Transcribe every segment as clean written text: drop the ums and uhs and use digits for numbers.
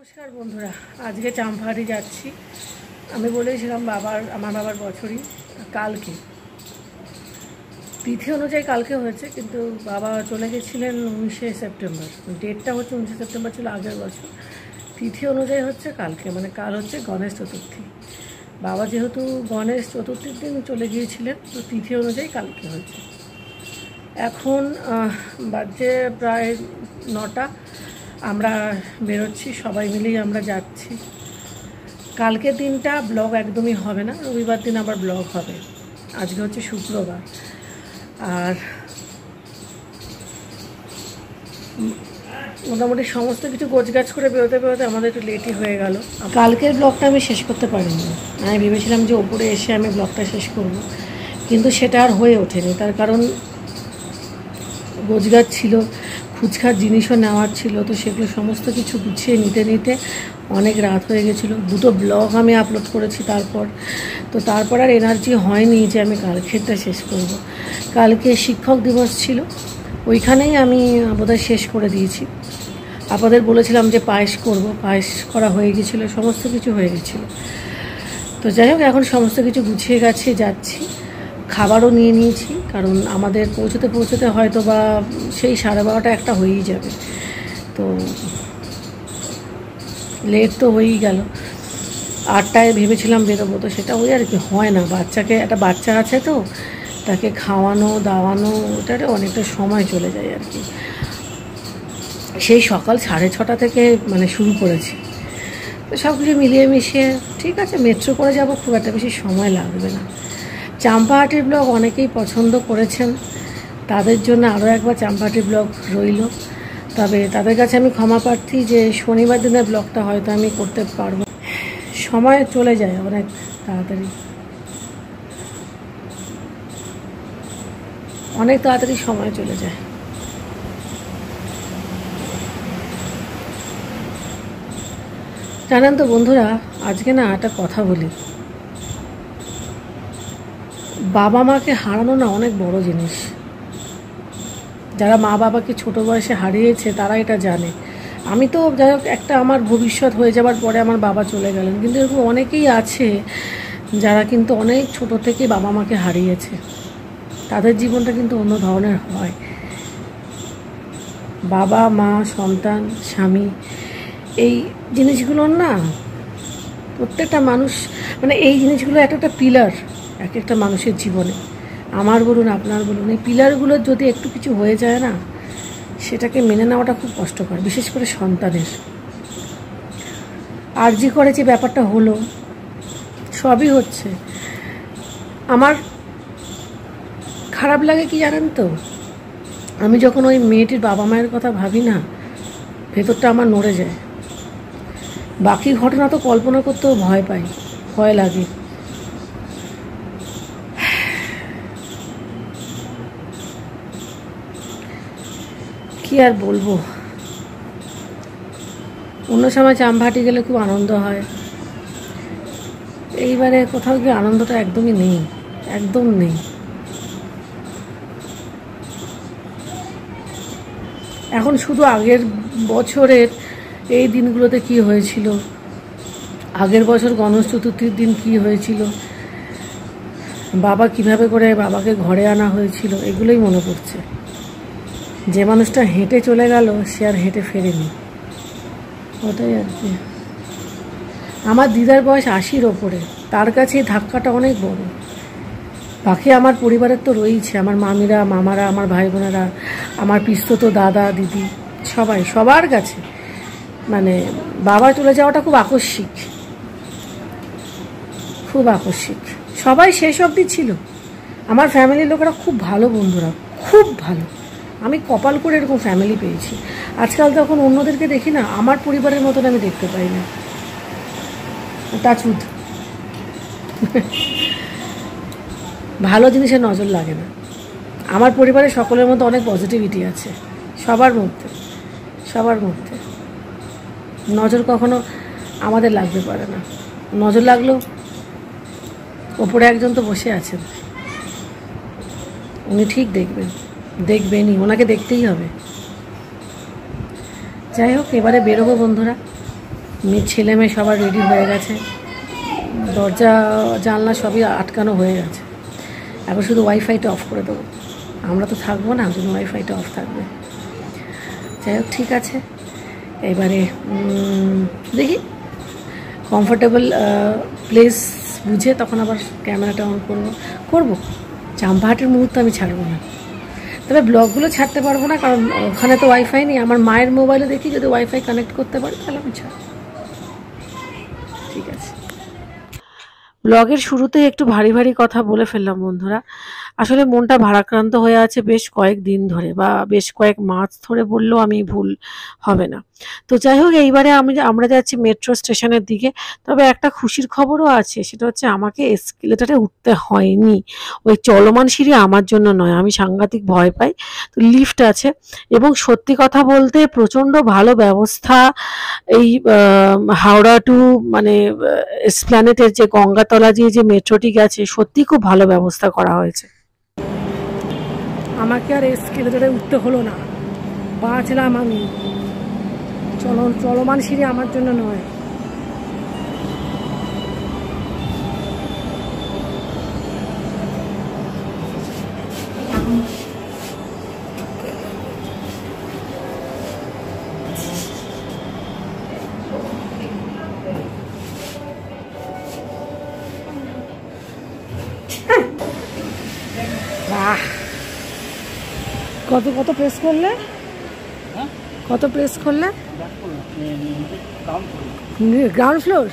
নমস্কার বন্ধুরা, আজকে চাম্পাহাটি যাচ্ছি। আমি বলেছিলাম আমার বাবার বছরই কালকে, তিথি অনুযায়ী কালকে হয়েছে, কিন্তু বাবা চলে গেছিলেন 19শে সেপ্টেম্বর। ডেটটা হচ্ছে 19শে সেপ্টেম্বর ছিল আগের বছর, তিথি অনুযায়ী হচ্ছে কালকে, মানে কাল হচ্ছে গণেশ চতুর্থী। বাবা যেহেতু গণেশ চতুর্থীর দিন চলে গিয়েছিলেন, তো তিথি অনুযায়ী কালকে হয়েছে। এখন বাজে প্রায় 9টা। আমরা বেরোচ্ছি, সবাই মিলেই আমরা যাচ্ছি। কালকের দিনটা ব্লগ একদমই হবে না, রবিবার দিন আবার ব্লগ হবে। আজকে হচ্ছে শুক্রবার, আর মোটামুটি সমস্ত কিছু গোছগাছ করে বেরোতে বেরোতে আমাদের একটু লেটই হয়ে গেল। কালকের ব্লগটা আমি শেষ করতে পারিনি। আমি ভেবেছিলাম যে ওপরে এসে আমি ব্লগটা শেষ করব, কিন্তু সেটা আর হয়ে ওঠেনি। তার কারণ গোছগাছ ছিল, ফুচকার জিনিসও নেওয়ার ছিল, তো সেগুলো সমস্ত কিছু গুছিয়ে নিতে নিতে অনেক রাত হয়ে গেছিলো। 2টো ব্লগ আমি আপলোড করেছি তারপর আর এনার্জি হয়নি যে আমি কালকেরটা শেষ করব। কালকে শিক্ষক দিবস ছিল, ওইখানেই আমি বোধহয় শেষ করে দিয়েছি। আপনাদের বলেছিলাম যে পায়েস করব, পায়েস করা হয়ে গেছিলো, সমস্ত কিছু হয়ে গেছিলো। তো যাই হোক, এখন সমস্ত কিছু গুছিয়ে গেছে, যাচ্ছি। খাবারও নিয়ে নিয়েছি, কারণ আমাদের পৌঁছতে হয়তো বা সেই 12:30 1টা হয়েই যাবে। তো লেট তো হয়েই গেল। 8টায় ভেবেছিলাম বেরোবো, তো সেটা ওই আর কি হয় না। একটা বাচ্চা আছে, তো তাকে খাওয়ানো দাওয়ানো ওটারে অনেকটা সময় চলে যায় আর কি। সেই সকাল 6:30 থেকে মানে শুরু করেছি। তো সব কিছু মিলিয়ে মিশিয়ে ঠিক আছে, মেট্রো করে যাব, খুব একটা বেশি সময় লাগবে না। চাম্পাহাটির ব্লগ অনেকেই পছন্দ করেছেন, তাদের জন্য আরও একবার চাম্পাহাটির ব্লগ রইল। তবে তাদের কাছে আমি ক্ষমা প্রার্থী যে শনিবার দিনের ব্লগটা হয়তো আমি করতে পারবো। সময় চলে যায় অনেক তাড়াতাড়ি সময় চলে যায়। জানেন তো বন্ধুরা, আজকে না একটা কথা বলি। বাবা মাকে হারানো না অনেক বড় জিনিস। যারা মা বাবাকে ছোট বয়সে হারিয়েছে তারা এটা জানে। আমি তো যাই হোক, একটা আমার ভবিষ্যৎ হয়ে যাবার পরে আমার বাবা চলে গেলেন, কিন্তু এরকম অনেকেই আছে যারা কিন্তু অনেক ছোট থেকে বাবা মাকে হারিয়েছে। তাদের জীবনটা কিন্তু অন্য ধরনের হয়। বাবা মা সন্তান স্বামী, এই জিনিসগুলোর না প্রত্যেকটা মানুষ, মানে এই জিনিসগুলো একটা পিলার এক একটা মানুষের জীবনে। আমার বলুন আপনার বলুন, এই পিলারগুলোর যদি একটু কিছু হয়ে যায় না, সেটাকে মেনে নেওয়াটা খুব কষ্টকর, বিশেষ করে সন্তানের। আরজি করে যে ব্যাপারটা হলো, সবই হচ্ছে। আমার খারাপ লাগে কি জানেন তো, আমি যখন ওই মেয়েটির বাবা মায়ের কথা ভাবি না, ভেতরটা আমার নড়ে যায়। বাকি ঘটনা তো কল্পনা করতেও ভয় লাগে। কি আর বলবো, অন্য সময় চাম্পাহাটি গেলে খুব আনন্দ হয়, এইবারে কোথাও গিয়ে আনন্দটা একদমই নেই, একদম নেই। এখন শুধু আগের বছরের এই দিনগুলোতে কি হয়েছিল, আগের বছর গণেশ চতুর্থীর দিন কি হয়েছিল, বাবা কিভাবে করে বাবাকে ঘরে আনা হয়েছিল, এগুলোই মনে পড়ছে। যে মানুষটা হেঁটে চলে গেল, সে আর হেঁটে ফেরেনি, ওটাই আর কি। আমার দিদার বয়স 80-র ওপরে, তার কাছে ধাক্কাটা অনেক বড়। বাকি আমার পরিবারের তো রয়েছে, আমার মামিরা মামারা, আমার ভাই বোনেরা, আমার পিস্তত দাদা দিদি, সবার কাছে মানে বাবা চলে যাওয়াটা খুব আকস্মিক, সবাই শেষ অবধি ছিল। আমার ফ্যামিলির লোকেরা খুব ভালো বন্ধুরা, খুব ভালো। আমি কপাল করে এরকম ফ্যামিলি পেয়েছি। আজকাল তখন অন্যদেরকে দেখি না, আমার পরিবারের মতন আমি দেখতে পাই না। টাচউড, ভালো জিনিসের নজর লাগে না। আমার পরিবারের সকলের মধ্যে অনেক পজিটিভিটি আছে, সবার মধ্যে নজর কখনো আমাদের লাগতে পারে না। নজর লাগলেও ওপরে একজন তো বসে আছেন, উনি ঠিক দেখবেনই, ওনাকে দেখতেই হবে। যাই হোক, এবারে বেরোবো বন্ধুরা। মেয়ে ছেলে মেয়ে সবার রেডি হয়ে গেছে, দরজা জানলা সবই আটকানো হয়ে গেছে। এখন শুধু ওয়াইফাইটা অফ করে দেবো, আমরা তো থাকবো না, শুধু ওয়াইফাইটা অফ থাকবে। যাই হোক, ঠিক আছে, এবারে দেখি কমফোর্টেবল প্লেস বুঝে তখন আবার ক্যামেরাটা অন করবো। চাম্পাহাটির মুহূর্তে আমি ছাড়বো না, তবে ব্লগগুলো ছাড়তে পারবো না, কারণ ওখানে তো ওয়াইফাই নেই। আমার মায়ের মোবাইলে দেখি যদি ওয়াইফাই কানেক্ট করতে পারি তাহলে আমি ছাড়ব। ঠিক আছে, ব্লগের শুরুতেই একটু ভারী ভারী কথা বলে ফেললাম বন্ধুরা। আসলে মনটা ভারাক্রান্ত হয়ে আছে বেশ কয়েকদিন ধরে, বা বেশ কয়েক মাস ধরে বললেও আমি ভুল হবে না। তো যাই হোক, এইবারে আমরা যাচ্ছি মেট্রো স্টেশনের দিকে। তবে একটা খুশির খবরও আছে, সেটা হচ্ছে আমাকে এসকেলেটারে উঠতে হয়নি। ওই চলমান সিঁড়ি আমার জন্য নয়, আমি সাংঘাতিক ভয় পাই। তো লিফট আছে, এবং সত্যি কথা বলতে প্রচণ্ড ভালো ব্যবস্থা। এই হাওড়া টু মানে এসপ্ল্যানেটের যে গঙ্গাতলা দিয়ে যে মেট্রোটি গেছে, সত্যি খুব ভালো ব্যবস্থা করা হয়েছে। আমাকে আর এসকেলেটারে উঠতে হলো না, বাঁচলাম আমি। চলমান সিঁড়ি আমার জন্য নয়। বাহ, কত কত প্রেস করলে? কত প্রেস করলে? গ্রাউন্ড ফ্লোর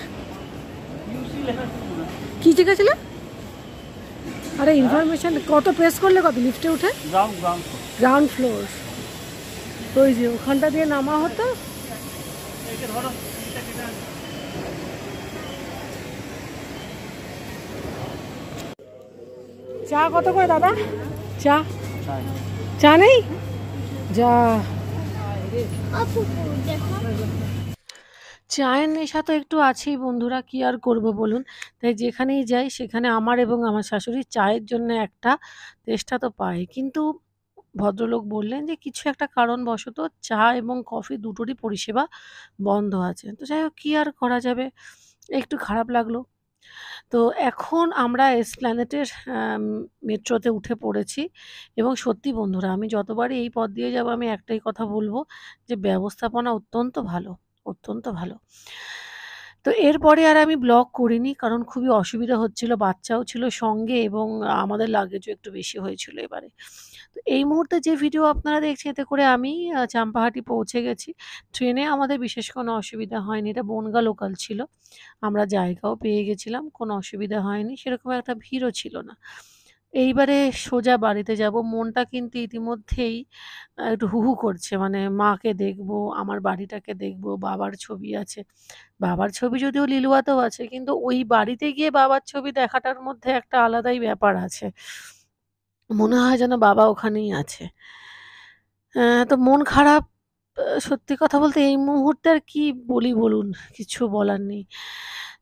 কি চেকেছিল? আরে ইনফরমেশন, কত প্রেস করলে? কত লিফটে উঠে? Ground floor. ওই যে ওখানটা দিয়ে নামা হতো। চা কত করে দাদা? চা চা নেই? যা, চায়ের নেশা তো একটু আছেই বন্ধুরা, কি আর করব বলুন। তাই যেখানেই যাই সেখানে আমার এবং আমার শাশুড়ির চায়ের জন্য একটা তেষ্টা তো পাই। কিন্তু ভদ্রলোক বললেন যে কিছু একটা কারণবশত চা এবং কফি দুটোরই পরিষেবা বন্ধ আছে। তো যাই হোক, কী আর করা যাবে, একটু খারাপ লাগলো। তো এখন আমরা এসপ্ল্যানেটের মেট্রোতে উঠে পড়েছি, এবং সত্যি বন্ধুরা, আমি যতবারই এই পথ দিয়ে যাব আমি একটাই কথা বলবো, যে ব্যবস্থাপনা অত্যন্ত ভালো, অত্যন্ত ভালো। তো এরপরে আর আমি ব্লগ করিনি, কারণ খুবই অসুবিধা হচ্ছিল, বাচ্চাও ছিল সঙ্গে, এবং আমাদের লাগেজও একটু বেশি হয়েছিল এবারে। তো এই মুহূর্তে যে ভিডিও আপনারা দেখছেন, এতে করে আমি চাম্পাহাটি পৌঁছে গেছি। ট্রেনে আমাদের বিশেষ কোনো অসুবিধা হয়নি, এটা বনগাঁ লোকাল ছিল। আমরা জায়গাও পেয়ে গেছিলাম, কোনো অসুবিধা হয়নি, সেরকম একটা ভিড়ও ছিল না। এইবারে সোজা বাড়িতে যাব। মনটা কিন্তু ইতিমধ্যেই একটু হু, হু করছে। মানে মাকে দেখবো, আমার বাড়িটাকে দেখবো, বাবার ছবি আছে। বাবার ছবি যদিও লিলুয়াতেও আছে, কিন্তু ওই বাড়িতে গিয়ে বাবার ছবি দেখাটার মধ্যে একটা আলাদাই ব্যাপার আছে। মনে হয় যেন বাবা ওখানেই আছে। তো মন খারাপ। সত্যি কথা বলতে এই মুহূর্তে আর কি বলি বলুন? কিছু বলার নেই।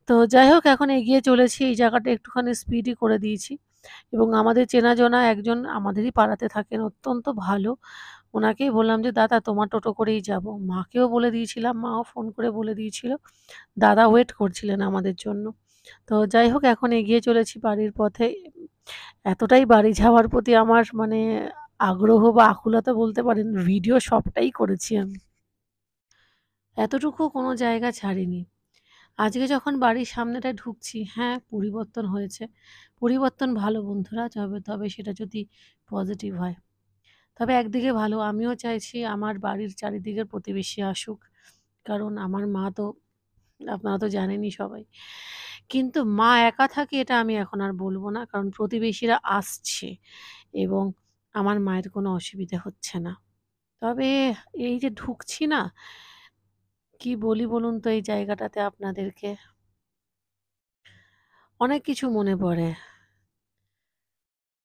তো যাই হোক, এখন এগিয়ে চলেছি। এই জায়গাটা একটুখানি স্পিডই করে দিয়েছি, এবং আমাদের চেনাজনা একজন আমাদেরই পাড়াতে থাকেন, অত্যন্ত ভালো। ওনাকেই বললাম যে, "দাদা তোমার টোটো করেই যাবো।" মাকেও বলে দিয়েছিলাম, মাও ফোন করে বলে দিয়েছিল। দাদা ওয়েট করছিলেন আমাদের জন্য। তো যাই হোক, এখন এগিয়ে চলেছি বাড়ির পথে। এতটাই বাড়ি যাওয়ার প্রতি আমার মানে আগ্রহ বা আকুলতা বলতে পারেন, ভিডিও সবটাই করেছি আমি। এতটুকু কোনো জায়গা ছাড়িনি। আজকে যখন বাড়ির সামনেটায় ঢুকছি, হ্যাঁ, পরিবর্তন হয়েছে। পরিবর্তন ভালো বন্ধুরা, তবে সেটা যদি পজিটিভ হয়। তবে একদিকে ভালো, আমিও চাইছি আমার বাড়ির চারিদিকের প্রতিবেশী আসুক। কারণ আমার মা তো, আপনারা তো জানেনই সবাই। কিন্তু মা একা থাকে এটা আমি এখন আর বলব না। কারণ প্রতিবেশীরা আসছে, এবং আমার মায়ের কোনো অসুবিধে হচ্ছে না। তবে এই যে ঢুকছি না, কি বলি বলুন তো এই জায়গাটাতে আপনাদেরকে? অনেক কিছু মনে পড়ে।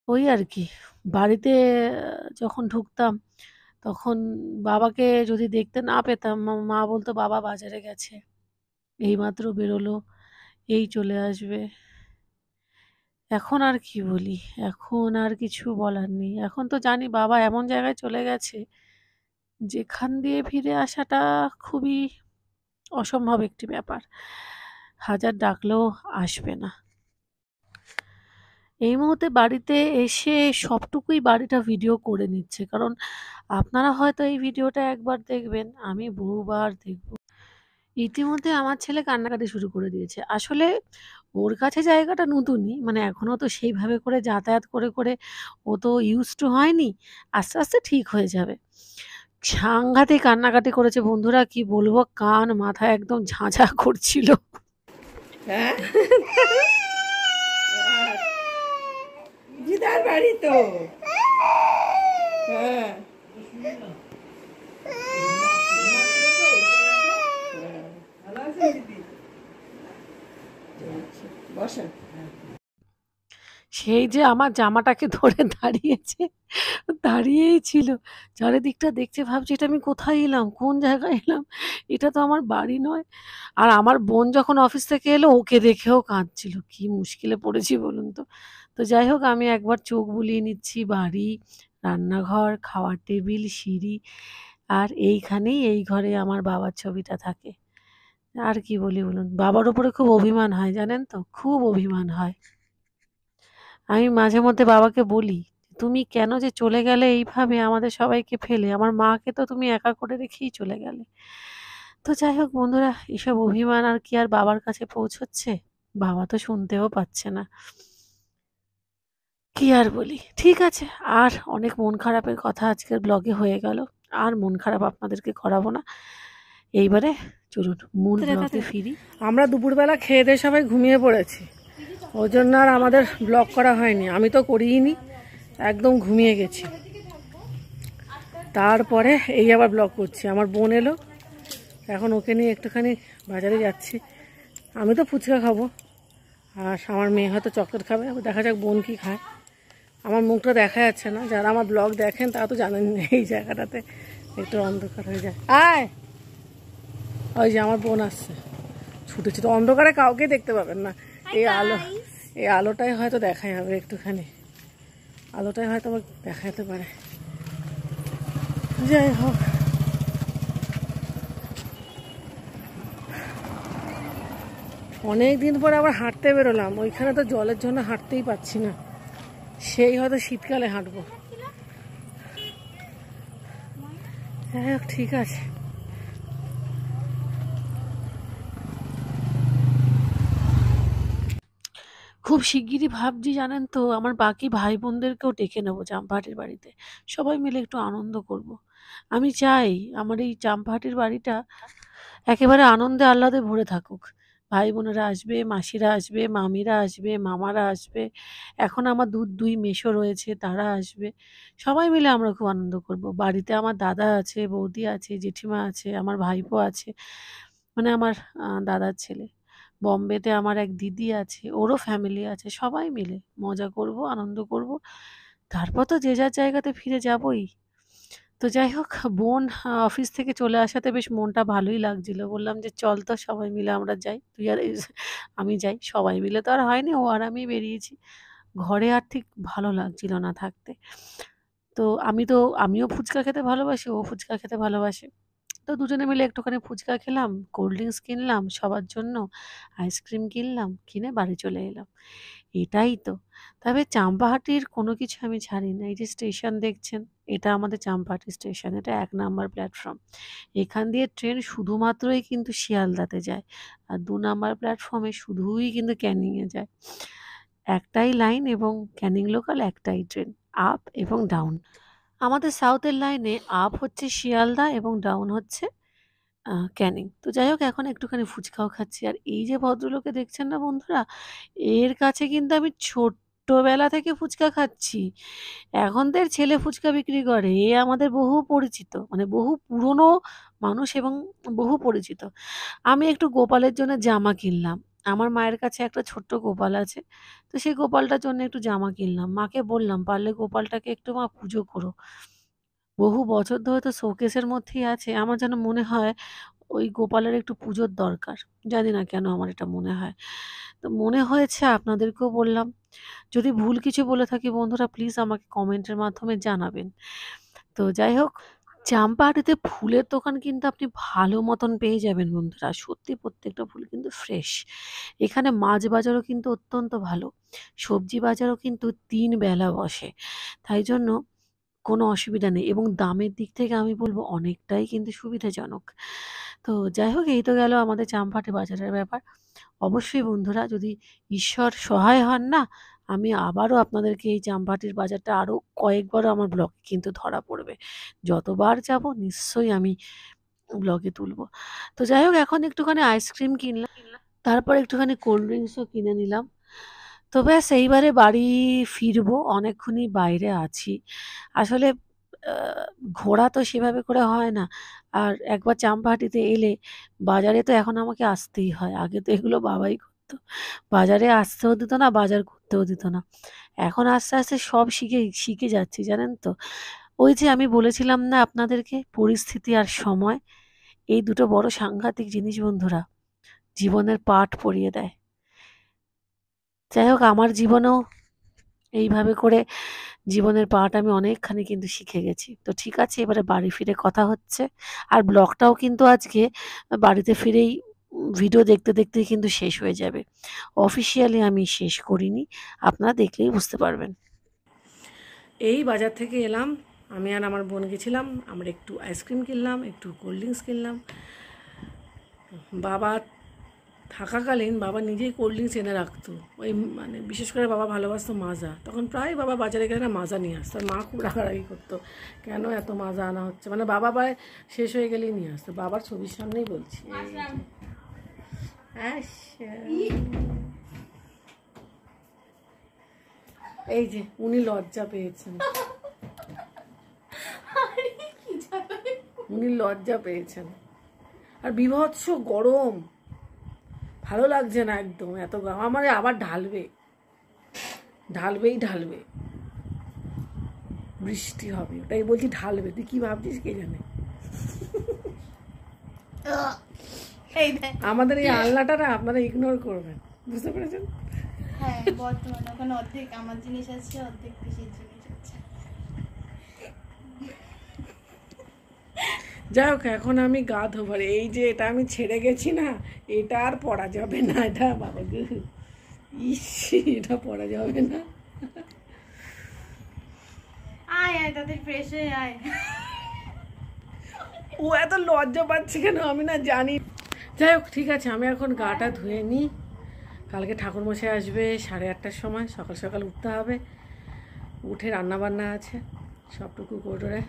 ওই আর কি, বাড়িতে যখন ঢুকতাম, তখন বাবাকে যদি দেখতে না পেতাম, মা বলত, "বাবা বাজারে গেছে। এইমাত্র বেরোলো, এই চলে আসবে।" এখন আর কি বলি? এখন আর কিছু বলার নেই। এখন তো জানি বাবা এমন জায়গায় চলে গেছে, যেখান দিয়ে ফিরে আসাটা খুবই অসম্ভব একটি ব্যাপার, হাজার ডাকলেও আসবে না। এই মুহূর্তে বাড়িতে এসে সবটুকুই বাড়িটা ভিডিও করে নিচ্ছে, কারণ আপনারা হয়তো এই ভিডিওটা একবার দেখবেন, আমি বহুবার দেখব। ইতিমধ্যে আমার ছেলে কান্নাকাটি শুরু করে দিয়েছে। আসলে ওর কাছে জায়গাটা নতুনই, মানে এখনো তো সেইভাবে করে যাতায়াত করে, করে ও তো used to হয়নি। আস্তে, আস্তে ঠিক হয়ে যাবে। সাংঘাতিক কান্নাকাটি করেছে বন্ধুরা, কি বলবো, কান মাথা একদম ঝাঁঝা করছিল। হ্যাঁ দিদার বাড়ি তো। হ্যাঁ বসেন। সেই যে আমার জামাটাকে ধরে দাঁড়িয়েছে, দাঁড়িয়েই ছিল। চারিদিকটা দেখছে, ভাবছে এটা আমি কোথায় এলাম? কোন জায়গায় এলাম? এটা তো আমার বাড়ি নয়। আর আমার বোন যখন অফিস থেকে এলো ওকে দেখেও কাঁদছিল। কি মুশকিলে পড়েছি বলুন তো। তো যাই হোক, আমি একবার চোখ বুলিয়ে নিচ্ছি বাড়ি, রান্নাঘর, খাওয়ার টেবিল, সিঁড়ি, আর এইখানেই এই ঘরে আমার বাবার ছবিটা থাকে। আর কি বলি বলুন? বাবার উপরে খুব অভিমান হয় জানেন তো? খুব অভিমান হয়। আমি মাঝে মধ্যে বাবাকে বলি, "তুমি কেন যে চলে গেলে এইভাবে আমাদের সবাইকে ফেলে? আমার মাকে তো তুমি একা করে রেখেই চলে গেলে।" তো যাই হোক বন্ধুরা, এসব অভিমান আর কি আর বাবার কাছে পৌঁছচ্ছে? বাবা তো শুনতেও পাচ্ছে না। কি আর বলি? ঠিক আছে, আর অনেক মন খারাপের কথা আজকের ব্লগে হয়ে গেল। আর মন খারাপ আপনাদেরকে করাবো না। এইবারে চলুন মূল ব্লগে ফিরি। আমরা দুপুরবেলা খেয়ে দেয়ে সবাই ঘুমিয়ে পড়েছি। ওই জন্য আর আমাদের ব্লগ করা হয়নি। আমি তো করিইনি, একদম ঘুমিয়ে গেছি। তারপরে এই আবার ব্লগ করছি। আমার বোন এলো, এখন ওকে নিয়ে একটুখানি বাজারে যাচ্ছি। আমি তো ফুচকা খাবো, আর আমার মেয়ে হয়তো চকলেট খাবে। দেখা যাক বোন কি খায়। আমার মুখটা দেখা যাচ্ছে না, যারা আমার ব্লগ দেখেন তারা তো জানেন এই জায়গাটাতে একটু অন্ধকার হয়ে যায়। আয়, ওই যে আমার বোন আসছে, ছুটে ছুটে। অন্ধকারে কাউকে দেখতে পাবেন না, এই আলো, এই আলোটাই হয়তো দেখা যাবে একটুখানি, আলোটাই হয়তো আবার দেখা যেতে পারে। যাই হোক, অনেক দিন পরে আবার হাঁটতে বেরোলাম। ওইখানে তো জলের জন্য হাঁটতেই পাচ্ছি না, সেই হয়তো শীতকালে হাঁটবো। যাই হোক, ঠিক আছে। খুব শিগগিরই ভাবছি জানেন তো, আমার বাকি ভাই বোনদেরকেও ডেকে নেবো চাম্পাহাটির বাড়িতে। সবাই মিলে একটু আনন্দ করব। আমি চাই আমার এই চাম্পাহাটির বাড়িটা একেবারে আনন্দে আহ্লাদে ভরে থাকুক। ভাই বোনেরা আসবে, মাসিরা আসবে, মামিরা আসবে, মামারা আসবে। এখন আমার দুই মেসো রয়েছে, তারা আসবে। সবাই মিলে আমরা খুব আনন্দ করব। বাড়িতে আমার দাদা আছে, বৌদি আছে, জেঠিমা আছে, আমার ভাইপো আছে, মানে আমার দাদার ছেলে। বম্বেতে আমার এক দিদি আছে, ওরও ফ্যামিলি আছে। সবাই মিলে মজা করব, আনন্দ করব। তারপর তো যে যার জায়গাতে ফিরে যাবই। তো যাই হোক, বোন অফিস থেকে চলে আসাতে বেশ মনটা ভালোই লাগছিল। বললাম যে, "চল তো সবাই মিলে আমরা যাই।" তুই আর আমি যাই। সবাই মিলে তো আর হয়নি, ও আর আমি বেরিয়েছি। ঘরে আর ঠিক ভালো লাগছিল না থাকতে। তো আমিও ফুচকা খেতে ভালোবাসি, ও ফুচকা খেতে ভালোবাসে। তো দুজনে মিলে একটুখানি ফুচকা খেলাম, কোল্ড ড্রিঙ্কস কিনলাম সবার জন্য, আইসক্রিম কিনলাম, কিনে বাড়ি চলে এলাম। এটাই তো। তবে চাম্পাহাটির কোনো কিছু আমি ছাড়ি না। এই যে স্টেশন দেখছেন, এটা আমাদের চাম্পাহাটি স্টেশন। এটা ১ নাম্বার প্ল্যাটফর্ম। এখান দিয়ে ট্রেন শুধুমাত্রই কিন্তু শিয়ালদাতে যায়। আর ২ নাম্বার প্ল্যাটফর্মে শুধুই কিন্তু ক্যানিংয়ে যায়। একটাই লাইন এবং ক্যানিং লোকাল একটাই ট্রেন, আপ এবং ডাউন। আমাদের সাউথের লাইনে আপ হচ্ছে শিয়ালদা এবং ডাউন হচ্ছে ক্যানিং। তো যাই হোক, এখন একটুখানি ফুচকাও খাচ্ছি। আর এই যে ভদ্রলোককে দেখছেন না বন্ধুরা, এর কাছে কিন্তু আমি ছোট্টবেলা থেকে ফুচকা খাচ্ছি। এখন তো এর ছেলে ফুচকা বিক্রি করে। এ আমাদের বহু পরিচিত, মানে বহু পুরনো মানুষ এবং বহু পরিচিত। আমি একটু গোপালের জন্য জামা কিনলাম। আমার মায়ের কাছে একটা ছোট্ট গোপাল আছে। তো সেই গোপালটার জন্য একটু জামা কিনলাম। মাকে বললাম, "পারলে গোপালটাকে একটু মা পুজো করো।" বহু বছর ধরে তো শোকেসের মধ্যেই আছে। আমার যেন মনে হয় ওই গোপালের একটু পুজোর দরকার। জানি না কেন আমার এটা মনে হয়। তো মনে হয়েছে, আপনাদেরকেও বললাম। যদি ভুল কিছু বলে থাকি বন্ধুরা, প্লিজ আমাকে কমেন্টের মাধ্যমে জানাবেন। তো যাই হোক, চাম্পাহাটিতে ফুলের দোকান কিন্তু আপনি ভালো মতন পেয়ে যাবেন বন্ধুরা। সত্যি প্রত্যেকটা ফুল কিন্তু ফ্রেশ। এখানে মাছ বাজারও কিন্তু অত্যন্ত ভালো। সবজি বাজারও কিন্তু ৩ বেলা বসে। তাই জন্য কোনো অসুবিধা নেই এবং দামের দিক থেকে আমি বলব অনেকটাই কিন্তু সুবিধাজনক। তো যাই হোক, এই তো গেল আমাদের চাম্পাহাটি বাজারের ব্যাপার। অবশ্যই বন্ধুরা, যদি ঈশ্বর সহায় হন না, আমি আবারও আপনাদেরকে এই চাম্পাহাটির বাজারটা আরও কয়েকবারও আমার ব্লগে কিন্তু ধরা পড়বে। যতবার যাব নিশ্চয়ই আমি ব্লগে তুলব। তো যাই হোক, এখন একটুখানি আইসক্রিম কিনলাম, তারপর একটুখানি কোল্ড ড্রিঙ্কসও কিনে নিলাম। তো ব্যাস এইবারে বাড়ি ফিরবো, অনেকক্ষণই বাইরে আছি। আসলে ঘোরা তো সেভাবে করে হয় না। আর একবার চাম্পাহাটিতে এলে বাজারে তো এখন আমাকে আসতেই হয়। আগে তো এগুলো বাবাই করতো। বাজারে আসতেও দিত না, বাজার করতেও দিত না। এখন আস্তে, আস্তে সব শিখে যাচ্ছি, জানেন তো? ওই যে আমি বলেছিলাম না আপনাদেরকে, পরিস্থিতি আর সময়, এই দুটো বড় সাংঘাতিক জিনিস বন্ধুরা। জীবনের পাঠ পড়িয়ে দেয়। যাই হোক, আমার জীবনেও এইভাবে করে জীবনের পাঠ আমি অনেকখানি কিন্তু শিখে গেছি। তো ঠিক আছে, এবারে বাড়ি ফিরে কথা হচ্ছে। আর ব্লগটাও কিন্তু আজকে বাড়িতে ফিরেই ভিডিও দেখতে দেখতেই কিন্তু শেষ হয়ে যাবে। অফিসিয়ালি আমি শেষ করিনি, আপনারা দেখলেই বুঝতে পারবেন। এই বাজার থেকে এলাম, আমি আর আমার বোন গেছিলাম, আমরা একটু আইসক্রিম কিনলাম, একটু কোল্ড ড্রিঙ্কস কিনলাম। বাবা থাকাকালীন বাবা নিজেই কোল্ড ড্রিঙ্কস এনে রাখতো। ওই মানে বিশেষ করে বাবা ভালোবাসতো মাজা, তখন প্রায় বাবা বাজারে গেলে মাজা নিয়ে আসতো। আর মা খুব রাগারাগি করতো, কেন এত মাজা আনা হচ্ছে, মানে বাবা প্রায় শেষ হয়ে গেলেই নিয়ে আসতো। বাবার ছবির সামনেই বলছি। এই যে উনি লজ্জা পেয়েছেন, উনি লজ্জা পেয়েছেন। আর বিভৎস গরম, ভালো লাগছে না একদম, এত গরম। আমার আবার ঢালবে, বৃষ্টি হবে, ওটাই বলছি, ঢালবে। তুই কি ভাবছিস কে জানে। আমাদের এই আলনাটা না আপনারা ইগনোর করবেন, বুঝতে পেরেছেন? হ্যাঁ, বর্তমানে ওখানে অর্ধেক আমার জিনিস আছে, অর্ধেক পিসির জিনিস আছে। যাই হোক, এখন আমি গা ধোবার। এই যে এটা আমি ছেড়ে গেছি না, এটা আর পরা যাবে না। এটা বাবা গো, ইস, এটা পরা যাবে না। আয় তাদের ফ্রেশ হয়ে আয়। ও এত লজ্জা পাচ্ছে কেন আমি না জানি। যাই হোক, ঠিক আছে, আমি এখন গাটা ধুয়ে নিই। কালকে ঠাকুরমশাই আসবে 8:30টার সময়, সকাল সকাল উঠতে হবে। উঠে রান্নাবান্না আছে, সবটুকু করে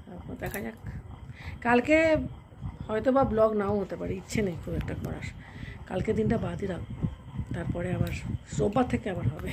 তারপর দেখা যাক। কালকে হয়তো বা ব্লগ নাও হতে পারে, ইচ্ছে নেই খুব একটা করার। কালকে দিনটা বাদই রাখবো, তারপরে আবার রোববার থেকে আবার হবে।